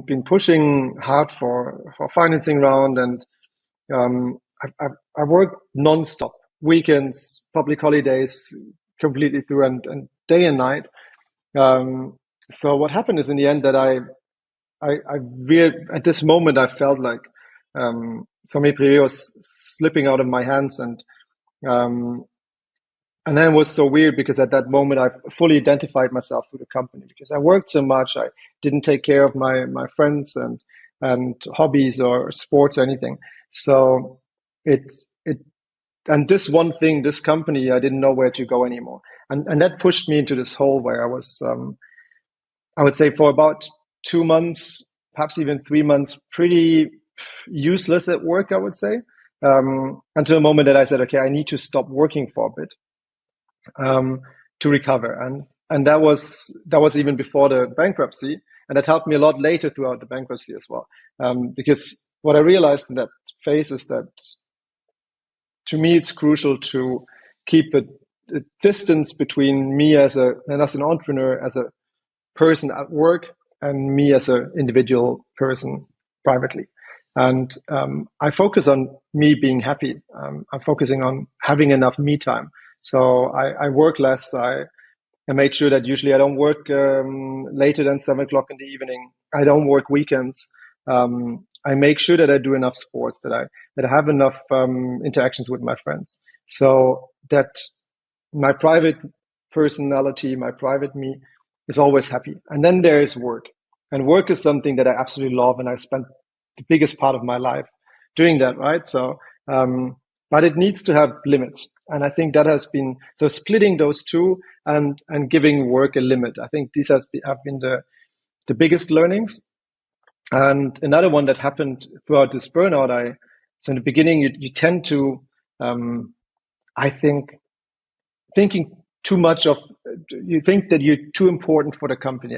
been pushing hard for financing round, and I worked non-stop, weekends, public holidays, completely through, and day and night. So what happened is in the end that I really, at this moment I felt like Sommet Privé was slipping out of my hands, um, and then it was so weird because at that moment I fully identified myself with the company because I worked so much. I didn't take care of my friends and hobbies or sports or anything. So it and this one thing, this company, I didn't know where to go anymore, and that pushed me into this hole where I was, I would say, for about 2 months, perhaps even 3 months, pretty useless at work, I would say, until the moment that I said, okay, I need to stop working for a bit, to recover. And that was even before the bankruptcy, and that helped me a lot later throughout the bankruptcy as well. Because what I realized in that phase is that, to me, it's crucial to keep a distance between me as an entrepreneur, as a person at work, and me as an individual person privately. And I focus on me being happy. I'm focusing on having enough me time. So I work less. I made sure that usually I don't work later than 7 o'clock in the evening. I don't work weekends. I make sure that I do enough sports, that I have enough interactions with my friends, so that my private personality, my private me, is always happy. And then there is work, and work is something that I absolutely love, and I spent the biggest part of my life doing that, right? So, but it needs to have limits, and I think that has been, so splitting those two and giving work a limit. I think these have been the biggest learnings. And another one that happened throughout this burnout, so in the beginning, you tend to, I think, thinking too much of, you think that you're too important for the company.